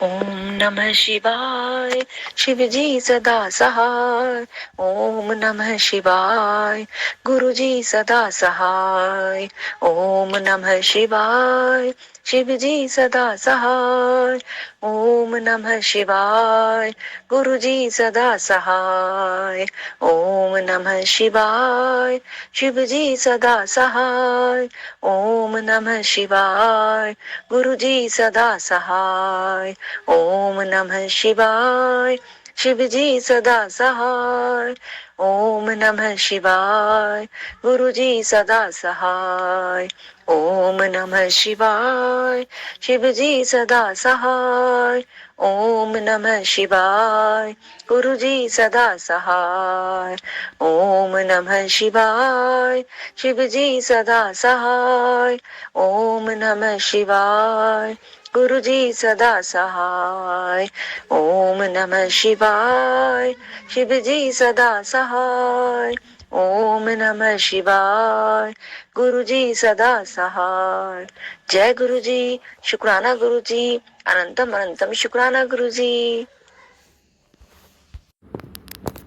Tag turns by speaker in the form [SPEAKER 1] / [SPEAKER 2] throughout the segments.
[SPEAKER 1] ओम नमः शिवाय। शिव जी सदा सहाय। ओम नमः शिवाय। गुरु जी सदा सहाय। ओम नमः शिवाय। शिव जी सदा सहाय। ओम नमः शिवाय। गुरु जी सदा सहाय। ओम नमः शिवाय। शिव जी सदा सहाय। ओम नमः शिवाय। गुरु जी सदा सहाय। ओम नमः शिवाय। शिव जी सदा सहाय। ओम नमः शिवाय। गुरु जी सदा सहाय। ओम नमः शिवाय। शिव जी सदा सहाय। ओम नमः शिवाय। गुरु जी सदा सहाय। ओम नमः शिवाय। शिव जी सदा सहाय। ओम नमः शिवाय। गुरु जी सदा सहाय। ओम नमः शिवाय। शिव जी सदा सहाय। ओम नमः शिवाय। गुरु जी सदा सहाय। जय गुरु जी। शुक्राना गुरु जी। अनंतम अनंतम शुक्राना गुरु जी।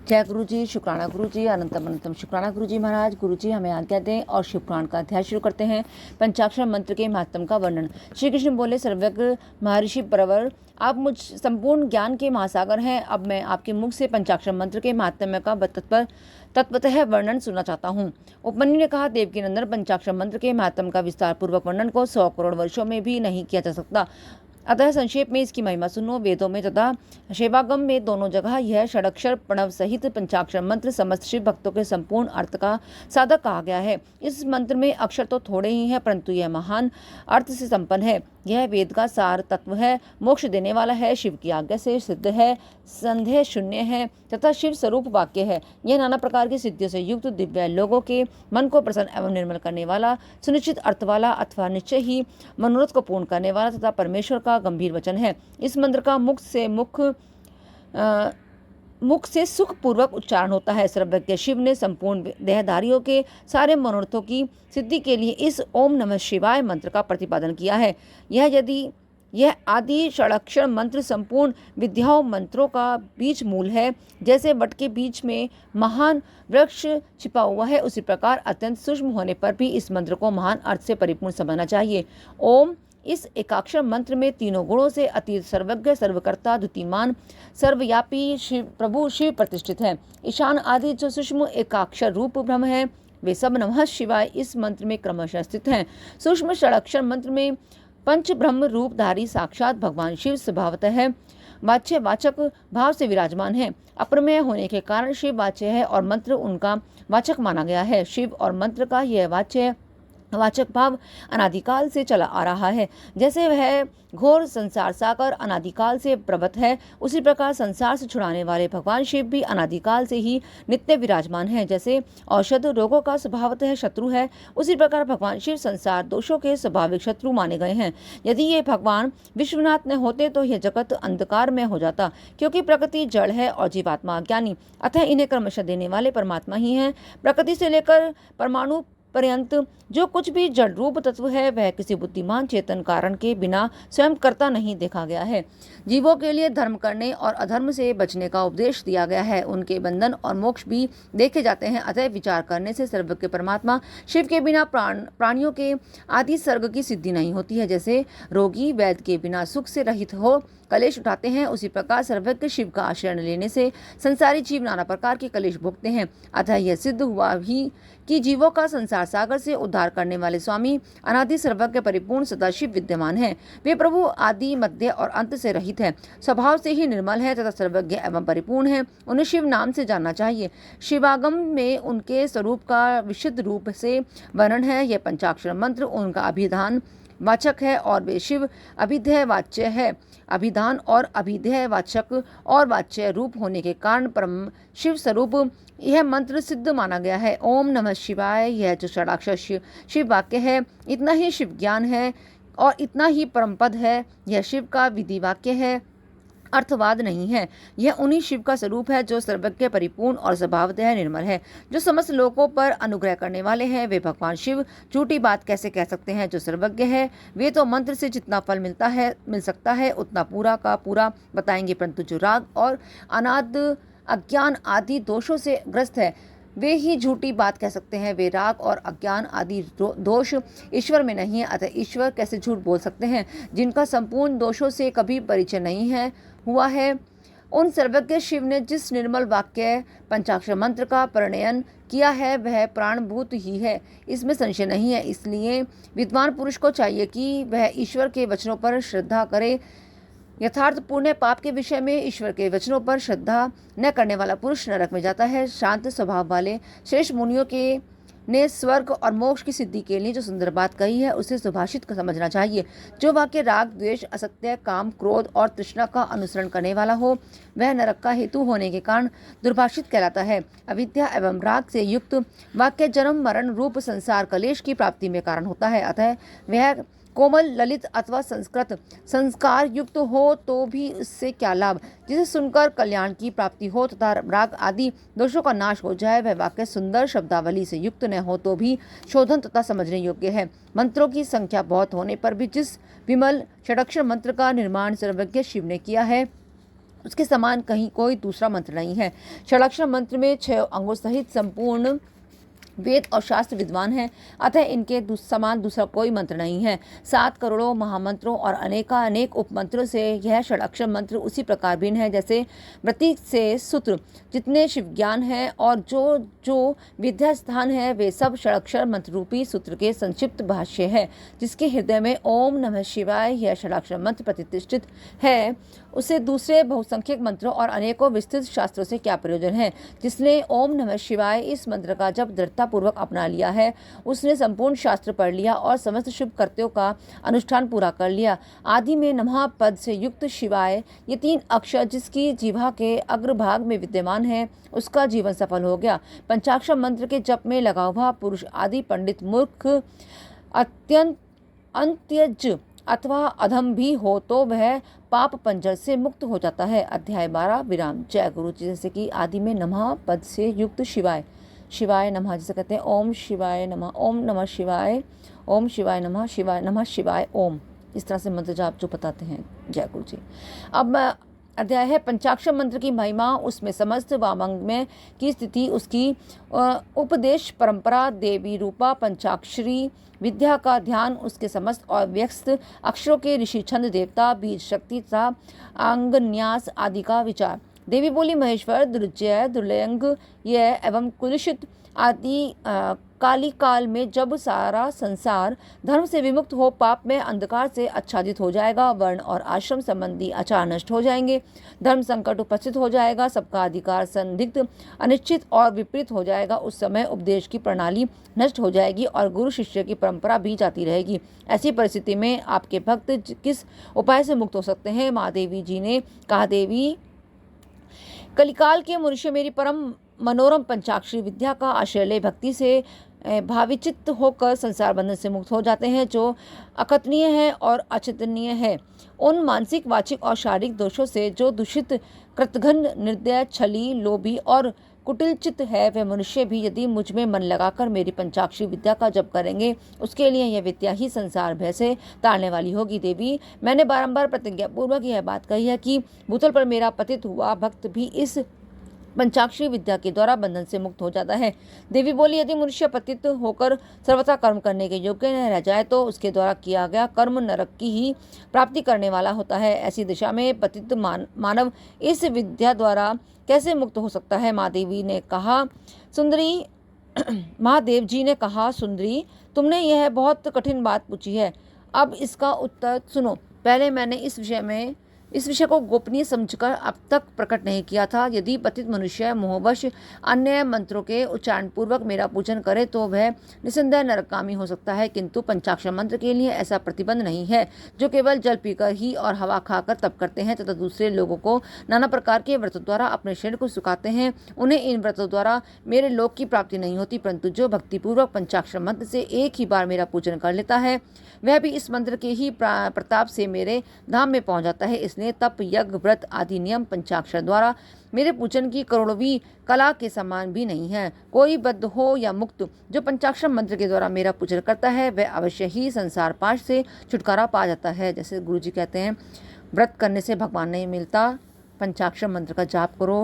[SPEAKER 2] जय गुरु जी, शुक्राना गुरु जी, अनंतम अनंतम शुक्राना गुरु जी महाराज। गुरु जी हमें आज्ञा दें और शिव पुराण का अध्याय शुरू करते हैं। पंचाक्षर मंत्र के महत्व का वर्णन। श्री कृष्ण बोले, सर्वज्ञ महर्षि प्रवर, आप मुझ संपूर्ण ज्ञान के महासागर हैं। अब मैं आपके मुख से पंचाक्षर मंत्र के महात्म्य का तत्वतः वर्णन सुनना चाहता हूँ। उपमन्यु ने कहा, देवकी नंदन, पंचाक्षर मंत्र के महत्व का विस्तार पूर्वक वर्णन को 100 करोड़ वर्षों में भी नहीं किया जा सकता। अतः संक्षेप में इसकी महिमा सुनो। वेदों में तथा शैवागम में दोनों जगह यह षडक्षर प्रणव सहित पंचाक्षर मंत्र समस्त शिव भक्तों के संपूर्ण अर्थ का साधक कहा गया है। इस मंत्र में अक्षर तो थोड़े ही हैं, परंतु यह महान अर्थ से संपन्न है। यह वेद का सार तत्व है, मोक्ष देने वाला है, शिव की आज्ञा से सिद्ध है, संदेह शून्य है तथा शिव स्वरूप वाक्य है। यह नाना प्रकार की सिद्धियों से युक्त दिव्य लोगों के मन को प्रसन्न एवं निर्मल करने वाला, सुनिश्चित अर्थ वाला अथवा निश्चय ही मनोरथ को पूर्ण करने वाला तथा परमेश्वर का गंभीर वचन है। इस मंत्र का मुख से सुख पूर्वक उच्चारण होता है। सर्वज्ञ शिव ने संपूर्ण देहधारियों के सारे मनोरथों की सिद्धि के लिए इस ओम नमः शिवाय मंत्र का प्रतिपादन किया है। यह आदि षडाक्षर मंत्र संपूर्ण विद्याओं मंत्रों का बीज मूल है। जैसे वट के बीच में महान वृक्ष छिपा हुआ है, उसी प्रकार अत्यंत सूक्ष्म होने पर भी इस मंत्र को महान अर्थ से परिपूर्ण समझना चाहिए। ओम इस एकाक्षर मंत्र में तीनों गुणों से अतीत सर्वज्ञ, सर्वकर्ता, द्युतिमान, सर्वव्यापी प्रभु शिव प्रतिष्ठित है। ईशान आदि जो सूक्ष्म एकाक्षर रूप ब्रह्म है, वे सब नमः शिवाय इस मंत्र में क्रमशः स्थित हैं। सूक्ष्म षडाक्षर मंत्र में पंच ब्रह्म रूपधारी साक्षात भगवान शिव स्वभावतः वाच्य वाचक भाव से विराजमान है। अप्रमेय होने के कारण शिव वाच्य है और मंत्र उनका वाचक माना गया है। शिव और मंत्र का यह वाचक भाव अनादिकाल से चला आ रहा है। जैसे वह घोर संसार सागर अनादिकाल से प्रवत है, उसी प्रकार संसार से छुड़ाने वाले भगवान शिव भी अनादिकाल से ही नित्य विराजमान है। जैसे औषध रोगों का स्वभावतः शत्रु है, उसी प्रकार भगवान शिव संसार दोषों के स्वाभाविक शत्रु माने गए हैं। यदि ये भगवान विश्वनाथ न होते तो यह जगत अंधकार में हो जाता, क्योंकि प्रकृति जड़ है और जीवात्मा अज्ञानी। अतः इन्हें क्रमशः देने वाले परमात्मा ही हैं। प्रकृति से लेकर परमाणु पर्यंत जो कुछ भी जड़ रूप तत्व है, वह किसी बुद्धिमान चेतन कारण के बिना स्वयं करता नहीं देखा गया है। जीवों के लिए धर्म करने और अधर्म से बचने का उपदेश दिया गया है। उनके बंधन और मोक्ष भी देखे जाते हैं। अतः विचार करने से सर्वज्ञ परमात्मा शिव के बिना प्राणियों के आदि सर्ग की सिद्धि नहीं होती है। जैसे रोगी वैद्य के बिना सुख से रहित हो कलेश उठाते हैं, उसी प्रकार सर्वज्ञ शिव का आश्रय लेने से संसारी जीव नाना प्रकार के कलेश भोगते हैं। अतः यह सिद्ध हुआ भी कि जीवों का संसार सागर से उद्धार करने वाले स्वामी अनादि सर्वज्ञ परिपूर्ण सदाशिव विद्यमान है। वे प्रभु आदि मध्य और अंत से रहित है, स्वभाव से ही निर्मल है तथा सर्वज्ञ एवं परिपूर्ण है। उन्हें शिव नाम से जानना चाहिए। शिवागम में उनके स्वरूप का विशुद्ध रूप से वर्णन है। यह पंचाक्षर मंत्र उनका अभिधान वाचक है और वे शिव अभिधेय वाच्य है। अभिधान और अभिधेय वाचक और वाच्य रूप होने के कारण परम शिव स्वरूप यह मंत्र सिद्ध माना गया है। ओम नमः शिवाय यह जो षडाक्षर शिव वाक्य है, इतना ही शिव ज्ञान है और इतना ही परमपद है। यह शिव का विधि वाक्य है। अर्थवाद नहीं है। यह उन्हीं शिव का स्वरूप है जो सर्वज्ञ, परिपूर्ण और स्वभावतः निर्मल है, जो समस्त लोगों पर अनुग्रह करने वाले हैं। वे भगवान शिव झूठी बात कैसे कह सकते हैं जो सर्वज्ञ है? वे तो मंत्र से जितना फल मिल सकता है उतना पूरा का पूरा बताएंगे, परंतु जो राग और अनाद अज्ञान आदि दोषों से ग्रस्त है वे ही झूठी बात कह सकते हैं। वे राग और अज्ञान आदि दोष ईश्वर में नहीं है, अतः ईश्वर कैसे झूठ बोल सकते हैं? जिनका संपूर्ण दोषों से कभी परिचय नहीं है हुआ है, उन सर्वज्ञ शिव ने जिस निर्मल वाक्य पंचाक्षर मंत्र का प्रणयन किया है वह प्राणभूत ही है, इसमें संशय नहीं है। इसलिए विद्वान पुरुष को चाहिए कि वह ईश्वर के वचनों पर श्रद्धा करे। यथार्थ पुण्य पाप के विषय में ईश्वर के वचनों पर श्रद्धा न करने वाला पुरुष नरक में जाता है। शांत स्वभाव वाले श्रेष्ठ मुनियों के ने स्वर्ग और मोक्ष की सिद्धि के लिए जो सुंदर बात कही है उसे सुभाषित समझना चाहिए। जो वाक्य राग, द्वेष, असत्य, काम, क्रोध और तृष्णा का अनुसरण करने वाला हो वह नरक का हेतु होने के कारण दुर्भाषित कहलाता है। अविद्या एवं राग से युक्त वाक्य जन्म मरण रूप संसार कलेश की प्राप्ति में कारण होता है, अतः वह कोमल, ललित अथवा संस्कृत संस्कार युक्त हो तो भी उससे क्या लाभ? जिसे सुनकर कल्याण की प्राप्ति हो तथा राग आदि दोषों का नाश हो जाए, वह वाक्य सुंदर शब्दावली से युक्त न हो तो भी शोधन तथा समझने योग्य है। मंत्रों की संख्या बहुत होने पर भी जिस विमल षडाक्षर मंत्र का निर्माण सर्वज्ञ शिव ने किया है उसके समान कहीं कोई दूसरा मंत्र नहीं है। षडाक्षर मंत्र में 6 अंगों सहित संपूर्ण वेद और शास्त्र विद्वान हैं, अतः इनके समान दूसरा कोई मंत्र नहीं है। 7 करोड़ों महामंत्रों और अनेक उपमंत्रों से यह षडाक्षर मंत्र उसी प्रकार भिन्न है जैसे प्रतीक से सूत्र जितने शिव ज्ञान है और जो विद्या स्थान है वे सब षडाक्षर मंत्र रूपी सूत्र के संक्षिप्त भाष्य है। जिसके हृदय में ओम नमः शिवाय यह षडाक्षर मंत्र प्रतिष्ठित है उसे दूसरे बहुसंख्यक मंत्रों और अनेकों विस्तृत शास्त्रों से क्या प्रयोजन है? जिसने ओम नमः शिवाय इस मंत्र का जब दृढ़ता पूर्वक अपना लिया है उसने संपूर्ण शास्त्र पढ़ लिया और समस्त शुभ कर्तव्यों का अनुष्ठान पूरा कर लिया। आदि में नमः पद से युक्त शिवाय ये 3 अक्षर जिसकी जिह्वा के अग्रभाग में विद्यमान है उसका जीवन सफल हो गया। पंचाक्षर मंत्र के जप में लगा हुआ पुरुष आदि पंडित मूर्ख अत्यंत अंत्यज अथवा अधम भी हो तो वह पाप पंजर से मुक्त हो जाता है। अध्याय 12 विराम। जय गुरु जी। जैसे कि आदि में नमः पद से युक्त शिवाय नमः, जिसे कहते हैं ओम शिवाय नमः, ओम नमः शिवाय, ओम शिवाय नमः, शिवाय नमः शिवाय ओम, इस तरह से मंत्र जाप जो बताते हैं। जय गुरु जी। अब अध्याय है पंचाक्षर मंत्र की महिमा, उसमें समस्त वामंग में की स्थिति, उसकी उपदेश परंपरा, देवी रूपा पंचाक्षरी विद्या का ध्यान, उसके समस्त और व्यस्त अक्षरों के ऋषि छंद, देवता, बीज शक्ति तथा अंगन्यास आदि का विचार। देवी बोली महेश्वर, दुर्जय, दुर्लंग यह एवं कुलुषित आदि काली काल में जब सारा संसार धर्म से विमुक्त हो पाप में अंधकार से आच्छादित हो जाएगा, वर्ण और आश्रम संबंधी आचार नष्ट हो जाएंगे, धर्म संकट उपस्थित हो जाएगा, सबका अधिकार संदिग्ध, अनिश्चित और विपरीत हो जाएगा, उस समय उपदेश की प्रणाली नष्ट हो जाएगी और गुरु शिष्य की परंपरा भी जाती रहेगी। ऐसी परिस्थिति में आपके भक्त किस उपाय से मुक्त हो सकते हैं? महादेवी जी ने कहा, देवी कलिकाल के मनुष्य मेरी परम मनोरम पंचाक्षरी विद्या का आश्रय ले भक्ति से भाविचित्त होकर संसार बंधन से मुक्त हो जाते हैं जो अकथनीय है और अचिंतनीय है। उन मानसिक, वाचिक और शारीरिक दोषों से जो दूषित, कृतघ्न, निर्दय, छली, लोभी और कुटिलचित है, वह मनुष्य भी यदि मुझ में मन लगाकर मेरी पंचाक्षरी विद्या का जप करेंगे उसके लिए यह विद्या ही संसार भय से तारने वाली होगी। देवी मैंने बारंबार प्रतिज्ञा पूर्वक यह बात कही है कि भूतल पर मेरा पतित हुआ भक्त भी इस पंचाक्षरी विद्या के द्वारा बंधन से मुक्त हो जाता है। देवी बोली, यदि मनुष्य पतित होकर सर्वथा कर्म करने के योग्य न रह जाए तो उसके द्वारा किया गया कर्म नरक की ही प्राप्ति करने वाला होता है। ऐसी दिशा में पतित मानव इस विद्या द्वारा कैसे मुक्त हो सकता है? महादेव जी ने कहा, सुंदरी तुमने यह बहुत कठिन बात पूछी है, अब इसका उत्तर सुनो। पहले मैंने इस विषय को गोपनीय समझकर अब तक प्रकट नहीं किया था। यदि पतित मनुष्य मोहवश अन्य मंत्रों के उच्चारण पूर्वक मेरा पूजन करे तो वह निसंदेह नरकगामी हो सकता है, किंतु पंचाक्षर मंत्र के लिए ऐसा प्रतिबंध नहीं है। जो केवल जल पीकर ही और हवा खाकर तप करते हैं तथा दूसरे लोगों को नाना प्रकार के व्रतों द्वारा अपने शरीर को सुखाते हैं, उन्हें इन व्रतों द्वारा मेरे लोक की प्राप्ति नहीं होती, परंतु जो भक्तिपूर्वक पंचाक्षर मंत्र से एक ही बार मेरा पूजन कर लेता है वह भी इस मंत्र के ही प्रताप से मेरे धाम में पहुंच जाता है। इसलिए तप, यज्ञ, व्रत आदि नियम पंचाक्षर द्वारा मेरे पूजन की करोड़वीं कला के समान भी नहीं है। कोई बद्ध हो या मुक्त जो पंचाक्षर मंत्र के द्वारा मेरा पूजन करता है वह अवश्य ही संसार पाश से छुटकारा पा जाता है। जैसे गुरु जी कहते हैं, व्रत करने से भगवान नहीं मिलता, पंचाक्षर मंत्र का जाप करो,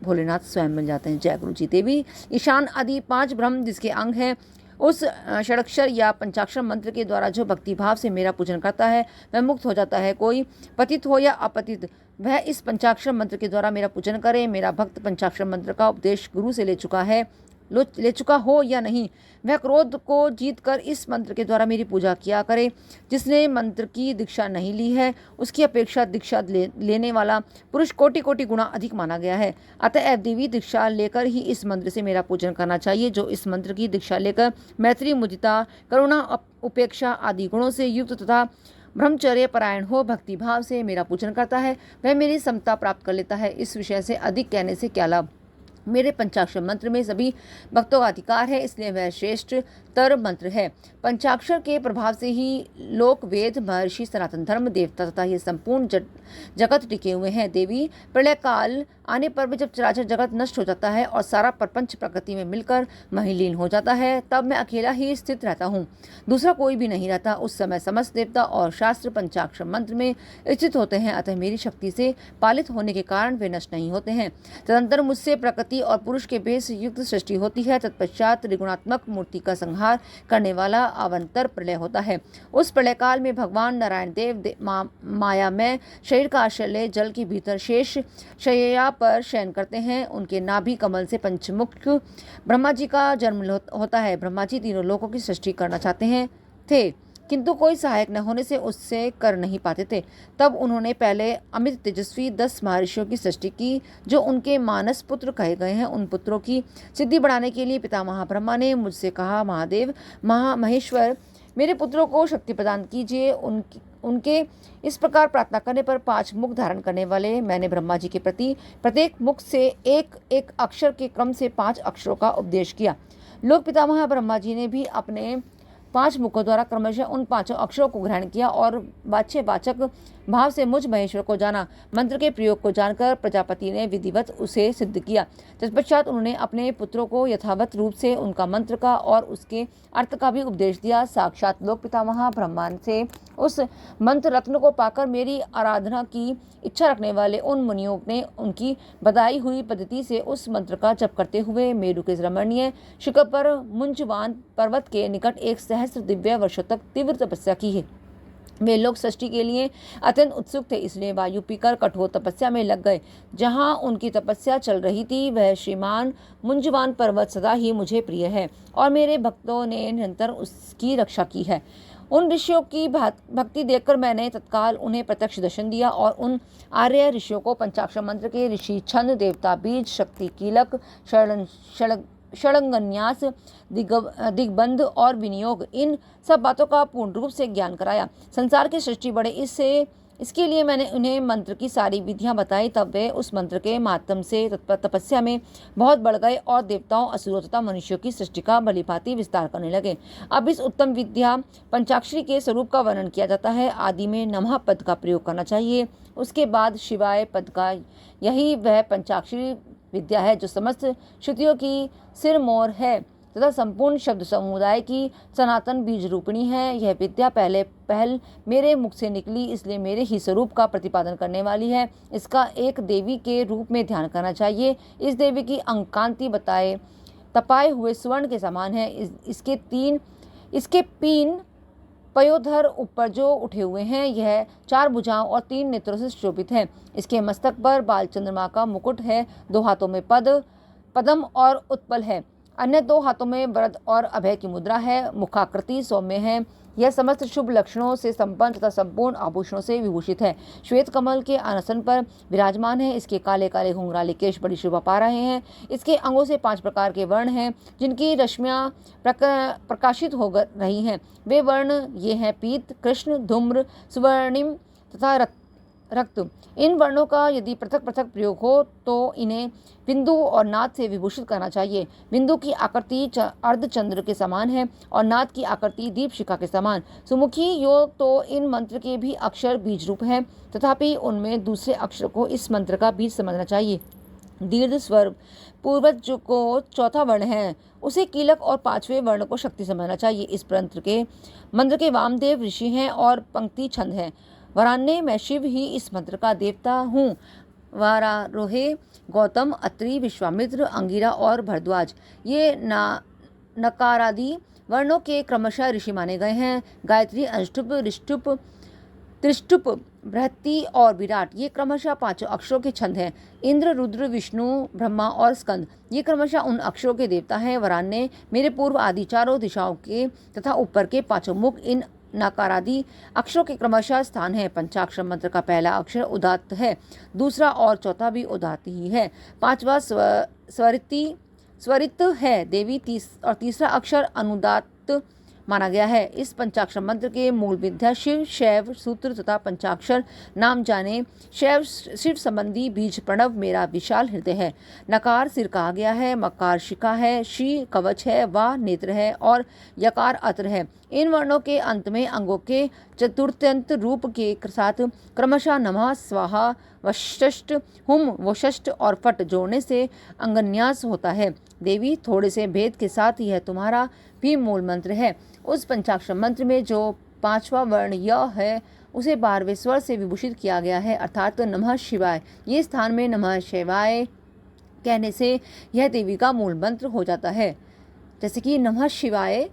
[SPEAKER 2] भोलेनाथ स्वयं मिल जाते हैं। जय गुरु जी। देवी ईशान आदि 5 ब्रह्म जिसके अंग हैं, उस षडक्षर या पंचाक्षर मंत्र के द्वारा जो भक्ति भाव से मेरा पूजन करता है वह मुक्त हो जाता है। कोई पतित हो या अपतित, वह इस पंचाक्षर मंत्र के द्वारा मेरा पूजन करे। मेरा भक्त पंचाक्षर मंत्र का उपदेश गुरु से ले चुका हो या नहीं, वह क्रोध को जीतकर इस मंत्र के द्वारा मेरी पूजा किया करे। जिसने मंत्र की दीक्षा नहीं ली है उसकी अपेक्षा दीक्षा लेने वाला पुरुष कोटि कोटि गुना अधिक माना गया है। अतएव देवी दीक्षा लेकर ही इस मंत्र से मेरा पूजन करना चाहिए। जो इस मंत्र की दीक्षा लेकर मैत्री, मुदिता, करुणा, उपेक्षा आदि गुणों से युक्त तथा ब्रह्मचर्य परायण हो भक्ति भाव से मेरा पूजन करता है वह मेरी समता प्राप्त कर लेता है। इस विषय से अधिक कहने से क्या लाभ। मेरे पंचाक्षर मंत्र में सभी भक्तों का अधिकार है, इसलिए वह श्रेष्ठ तर मंत्र है। पंचाक्षर के प्रभाव से ही लोक, वेद, महर्षि, सनातन धर्म, देवता तथा ये संपूर्ण जगत टिके हुए हैं। देवी प्रलय काल आने पर भी जब चराचर जगत नष्ट हो जाता है और सारा प्रपंच प्रकृति में मिलकर महिलीन हो जाता है, तब मैं अकेला ही स्थित रहता हूँ, दूसरा कोई भी नहीं रहता। उस समय समस्त देवता और शास्त्र पंचाक्षर मंत्र में स्थित होते हैं, अतः मेरी शक्ति से पालित होने के कारण वे नष्ट नहीं होते हैं। तदंतर मुझसे प्रकृति और पुरुष के भेद से युक्त सृष्टि होती है। तत्पश्चात त्रिगुणात्मक मूर्ति का संहार करने वाला अवंतर प्रलय होता है। उस प्रलय काल में भगवान नारायण देव माया में शरीर का आश्रय ले जल के भीतर शेष शैया पर शयन करते हैं। उनके नाभि कमल से पंचमुख ब्रह्मा जी का जन्म होता है। ब्रह्मा जी तीनों लोकों की सृष्टि करना चाहते थे, किंतु कोई सहायक न होने से उससे कर नहीं पाते थे। तब उन्होंने पहले अमित तेजस्वी 10 महर्षियों की सृष्टि की जो उनके मानस पुत्र कहे गए हैं। उन पुत्रों की सिद्धि बढ़ाने के लिए पितामह ब्रह्मा ने मुझसे कहा, महादेव महेश्वर मेरे पुत्रों को शक्ति प्रदान कीजिए। उनके इस प्रकार प्रार्थना करने पर 5 मुख धारण करने वाले मैंने ब्रह्मा जी के प्रति प्रत्येक मुख से एक एक अक्षर के क्रम से 5 अक्षरों का उपदेश किया। लोक पितामह ब्रह्मा जी ने भी अपने 5 मुखों द्वारा क्रमशः उन 5 अक्षरों को ग्रहण किया और वाचक भाव से मुझ महेश्वर को जाना। मंत्र के प्रयोग को जानकर प्रजापति ने विधिवत उसे सिद्ध किया। तत्पश्चात उन्होंने अपने पुत्रों को यथावत रूप से उनका मंत्र का और उसके अर्थ का भी उपदेश दिया। साक्षात लोक पितामह ब्रह्मा से उस मंत्र रत्न को पाकर मेरी आराधना की इच्छा रखने वाले उन मुनियों ने उनकी बताई हुई पद्धति से उस मंत्र का जप करते हुए मेरु के रमणीय शिखर पर मुंजवान पर्वत के निकट 1 सहस्त्र दिव्य वर्षों तक तीव्र तपस्या की है। वे लोग सृष्टि के लिए अत्यंत उत्सुक थे, इसलिए वायु पीकर कठोर तपस्या में लग गए। जहाँ उनकी तपस्या चल रही थी वह श्रीमान मुंजवान पर्वत सदा ही मुझे प्रिय है और मेरे भक्तों ने निरंतर उसकी रक्षा की है। उन ऋषियों की भक्ति देखकर मैंने तत्काल उन्हें प्रत्यक्ष दर्शन दिया और उन आर्य ऋषियों को पंचाक्षर मंत्र के ऋषि छंद, देवता बीज, शक्ति कीलक, षडंगन्यास, दिग्बंध और विनियोग, इन सब बातों का पूर्ण रूप से ज्ञान कराया। संसार की सृष्टि बढ़े इसके लिए मैंने उन्हें मंत्र की सारी विधियां बताई। तब वे उस मंत्र के माध्यम से तपस्या में बहुत बढ़ गए और देवताओं, असुरों तथा मनुष्यों की सृष्टि का भलीभांति विस्तार करने लगे। अब इस उत्तम विद्या पंचाक्षरी के स्वरूप का वर्णन किया जाता है। आदि में नमः पद का प्रयोग करना चाहिए, उसके बाद शिवाय पद का। यही वह पंचाक्षरी विद्या है जो समस्त श्रुतियों की सिरमौर है तथा संपूर्ण शब्द समुदाय की सनातन बीज रूपिणी है। यह विद्या पहल मेरे मुख से निकली, इसलिए मेरे ही स्वरूप का प्रतिपादन करने वाली है। इसका एक देवी के रूप में ध्यान करना चाहिए। इस देवी की अंकांति तपाए हुए स्वर्ण के समान है। इसके 3 पयोधर ऊपर जो उठे हुए हैं, यह 4 भुजाओं और 3 नेत्रों से शोभित है। इसके मस्तक पर बाल चंद्रमा का मुकुट है। 2 हाथों में पद्म और उत्पल है। अन्य 2 हाथों में वरद और अभय की मुद्रा है। मुखाकृति सौम्य है। यह समस्त शुभ लक्षणों से संपन्न तथा संपूर्ण आभूषणों से विभूषित है। श्वेत कमल के आसन पर विराजमान है। इसके काले काले घुंघराले केश बड़ी शोभा पा रहे हैं। इसके अंगों से 5 प्रकार के वर्ण हैं जिनकी रश्मियां प्रकाशित हो रही हैं। वे वर्ण ये हैं: पीत, कृष्ण, धूम्र, सुवर्णिम तथा रक्त। इन वर्णों का यदि पृथक पृथक प्रयोग हो तो इन्हें बिंदु और नाद से विभूषित करना चाहिए। बिंदु की आकृति अर्धचंद्र के समान है और नाद की आकृति दीपशिखा के समान। सुमुखी यो तो इन मंत्र के भी अक्षर बीज रूप हैं, तथापि उनमें दूसरे अक्षर को इस मंत्र का बीज समझना चाहिए। दीर्घ स्वर पूर्वज को चौथा वर्ण है, उसे कीलक और पांचवें वर्ण को शक्ति समझना चाहिए। इस मंत्र के वामदेव ऋषि हैं और पंक्ति छंद है। वरान्य मैं शिव ही इस मंत्र का देवता हूँ। वारारोहे गौतम, अत्रि, विश्वामित्र, अंगिरा और भरद्वाज ये नकारादि वर्णों के क्रमशः ऋषि माने गए हैं। गायत्री, अनुष्टुप, ऋष्टुप, त्रिष्टुप, बृहति और विराट ये क्रमशः पांचों अक्षरों के छंद हैं। इंद्र, रुद्र, विष्णु, ब्रह्मा और स्कंद ये क्रमशः उन अक्षरों के देवता हैं। वरान्य मेरे पूर्व आदि चारों दिशाओं के तथा ऊपर के पांचों मुख इन नकारादि अक्षरों के क्रमशः स्थान है। पंचाक्षर मंत्र का पहला अक्षर उदात्त है, दूसरा और चौथा भी उदात्त ही है। पांचवा स्वरित है देवी, और तीसरा अक्षर अनुदात्त माना गया है। इस पंचाक्षर मंत्र के मूल विद्या शिव, शैव सूत्र तथा पंचाक्षर नाम जाने शैव शिव संबंधी बीज प्रणव मेरा विशाल हृदय है। नकार सिर कहा गया है, मकार शिखा है, शी कवच है, वा नेत्र है और यकार अत्र है। इन वर्णों के अंत में अंगों के चतुर्थ्यंत रूप के साथ क्रमशः नमः, स्वाहा, वषष्ठ, हुम, वषष्ठ और फट जोड़ने से अंगन्यास होता है। देवी थोड़े से भेद के साथ यह तुम्हारा भी मूल मंत्र है। उस पंचाक्षर मंत्र में जो पांचवा वर्ण य है उसे 12वें स्वर से विभूषित किया गया है, अर्थात नमः शिवाय। ये स्थान में नमः शिवाय कहने से यह देवी का मूल मंत्र हो जाता है। जैसे कि नमः शिवाय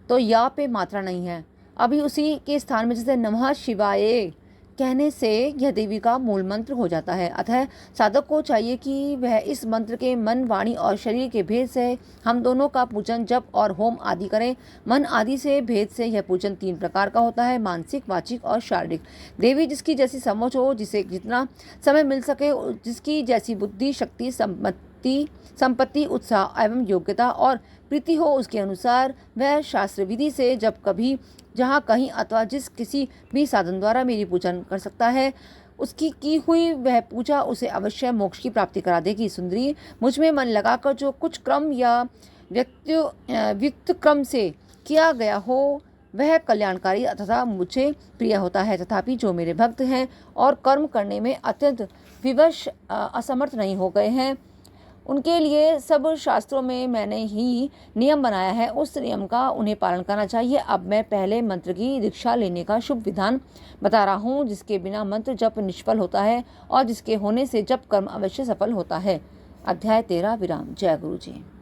[SPEAKER 2] तो या पे मात्रा नहीं है, अभी उसी के स्थान में जैसे नमः शिवाय कहने से यह देवी का मूल मंत्र हो जाता है। अतः साधक को चाहिए कि वह इस मंत्र के मन, वाणी और शरीर के भेद से हम दोनों का पूजन, जप और होम आदि करें। मन आदि से भेद से यह पूजन 3 प्रकार का होता है, मानसिक, वाचिक और शारीरिक। देवी जिसकी जैसी समझ हो, जिसे जितना समय मिल सके, जिसकी जैसी बुद्धि, शक्ति, संपत्ति, उत्साह एवं योग्यता और प्रीति हो, उसके अनुसार वह शास्त्र विधि से जब कभी, जहाँ कहीं अथवा जिस किसी भी साधन द्वारा मेरी पूजन कर सकता है, उसकी की हुई वह पूजा उसे अवश्य मोक्ष की प्राप्ति करा देगी। सुंदरी, मुझ में मन लगाकर जो कुछ क्रम या व्यक्त क्रम से किया गया हो वह कल्याणकारी तथा मुझे प्रिय होता है। तथापि जो मेरे भक्त हैं और कर्म करने में अत्यंत विवश असमर्थ नहीं हो गए हैं, उनके लिए सब शास्त्रों में मैंने ही नियम बनाया है, उस नियम का उन्हें पालन करना चाहिए। अब मैं पहले मंत्र की दीक्षा लेने का शुभ विधान बता रहा हूँ, जिसके बिना मंत्र जप निष्फल होता है और जिसके होने से जप कर्म अवश्य सफल होता है। अध्याय 13 विराम। जय गुरु जी।